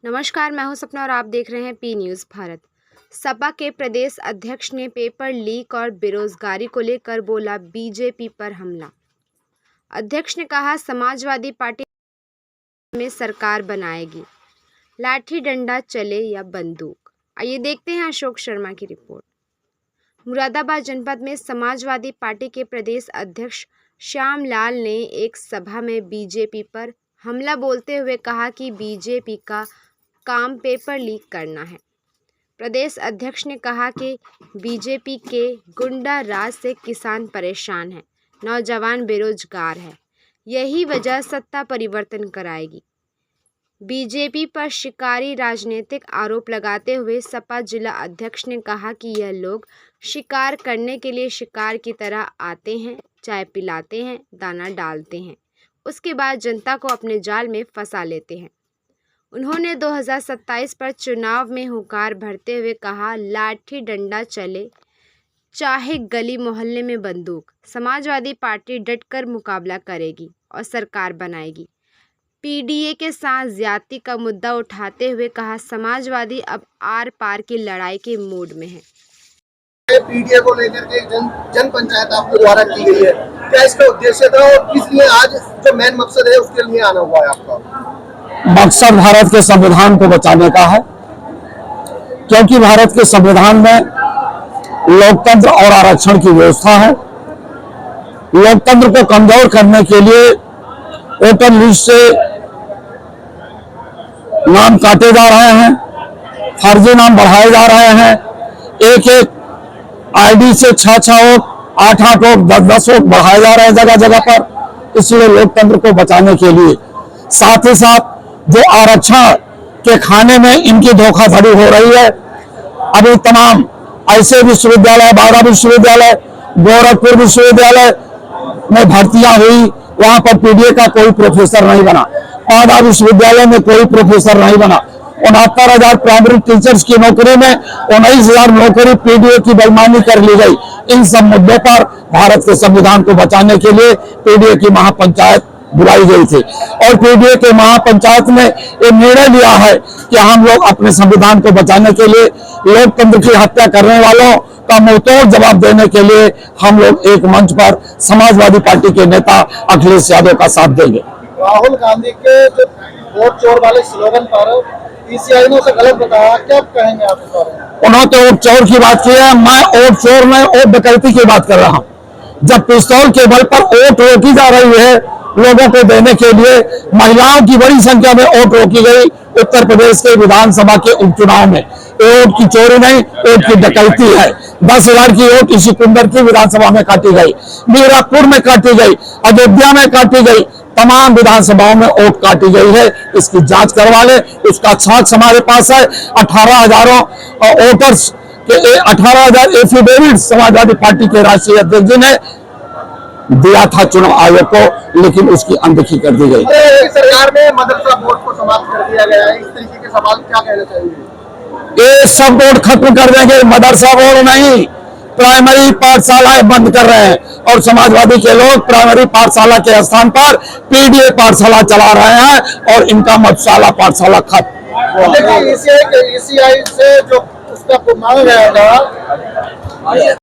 नमस्कार, मैं हूं सपना और आप देख रहे हैं पी न्यूज़ भारत। सपा के प्रदेश अध्यक्ष ने पेपर लीक और बेरोजगारी को लेकर बोला बीजेपी पर हमला। अध्यक्ष ने कहा समाजवादी पार्टी में सरकार बनाएगी, लाठी डंडा चले या बंदूक। आइए देखते हैं अशोक शर्मा की रिपोर्ट। मुरादाबाद जनपद में समाजवादी पार्टी के प्रदेश अध्यक्ष श्यामलाल ने एक सभा में बीजेपी पर हमला बोलते हुए कहा कि बीजेपी का काम पेपर लीक करना है। प्रदेश अध्यक्ष ने कहा कि बीजेपी के गुंडा राज से किसान परेशान हैं, नौजवान बेरोजगार है, यही वजह सत्ता परिवर्तन कराएगी। बीजेपी पर शिकारी राजनीतिक आरोप लगाते हुए सपा जिला अध्यक्ष ने कहा कि यह लोग शिकार करने के लिए शिकार की तरह आते हैं, चाय पिलाते हैं, दाना डालते हैं, उसके बाद जनता को अपने जाल में फंसा लेते हैं। उन्होंने 2027 पर चुनाव में हुंकार भरते हुए कहा, लाठी डंडा चले चाहे गली मोहल्ले में बंदूक, समाजवादी पार्टी डटकर मुकाबला करेगी और सरकार बनाएगी। पीडीए के साथ ज्यादती का मुद्दा उठाते हुए कहा, समाजवादी अब आर पार की लड़ाई के मूड में है। पीडीए को लेकर के जन पंचायत आपके द्वारा की गई है, क्या इसका उद्देश्य था और किस लिए आज जो मेन मकसद है उसके लिए आना हुआ है आपका? मकसद भारत के संविधान को बचाने का है, क्योंकि भारत के संविधान में लोकतंत्र और आरक्षण की व्यवस्था है। लोकतंत्र को कमजोर करने के लिए वोटर लिस्ट से नाम काटे जा रहे हैं, फर्जी नाम बढ़ाए जा रहे हैं, एक आईडी से 6 वोट, 8 वोट, 10 वोट बढ़ाए जा रहे हैं जगह जगह पर। इसलिए लोकतंत्र को बचाने के लिए साथ ही साथ जो आरक्षण के खाने में इनकी धोखाधड़ी हो रही है, अभी तमाम ऐसे विश्वविद्यालय, बारा विश्वविद्यालय, गोरखपुर विश्वविद्यालय में भर्तियां हुई, वहां पर पीडीए का कोई प्रोफेसर नहीं बना, पादा विश्वविद्यालय में कोई प्रोफेसर नहीं बना, 69,000 प्राइमरी टीचर्स की नौकरी में 19,000 नौकरी पीडीए की बेईमानी कर ली गई। इन सब मुद्दों पर भारत के संविधान को बचाने के लिए पीडीए की महापंचायत बुलाई गई थी और पीडीए के महापंचायत ने ये निर्णय लिया है कि हम लोग अपने संविधान को बचाने के लिए लोकतंत्र की हत्या करने वालों का मुंहतोड़ जवाब देने के लिए हम लोग एक मंच पर समाजवादी पार्टी के नेता अखिलेश यादव का साथ देंगे। राहुल गांधी के जो वोट चोर वाले स्लोगन पर पीसीआई ने उसे गलत बताया, क्या कहेंगे आप इस बारे में? उन्होंने तो वोट चोर की बात की है, मैं वोट चोर में वोट डकैती की बात कर रहा हूँ। जब पिस्तौल के बल पर वोट रोकी जा रही है लोगों को देने के लिए, महिलाओं की बड़ी संख्या में वोट रोकी गई उत्तर प्रदेश के विधानसभा के उपचुनाव में। वोट की चोरी नहीं, वोट की डकैती है। 10,000 की वोट इसी कुंदर की विधानसभा में काटी गई, मीरापुर में काटी गई, अयोध्या में काटी गई, तमाम विधानसभाओं में वोट काटी गई है। इसकी जांच करवा ले, उसका साक्ष्य हमारे पास है। 18,000 वोटर्स के 18,000 एफिडेविट समाजवादी पार्टी के राष्ट्रीय अध्यक्ष जी ने दिया था चुनाव आयोग को, लेकिन उसकी अनदेखी कर दी गई। सरकार में मदरसा बोर्ड को समाप्त कर दिया गया है, इस तरीके के सवाल क्या कहना चाहिए? ये सब बोर्ड खत्म कर देंगे, मदरसा बोर्ड नहीं, प्राइमरी पाठशालाएं बंद कर रहे हैं और समाजवादी के लोग प्राइमरी पाठशाला के स्थान पर पीडीए पाठशाला चला रहे हैं और इनका मधुशाला पाठशाला खत्म। लेकिन ईसीआई से जो उसका मांग गया था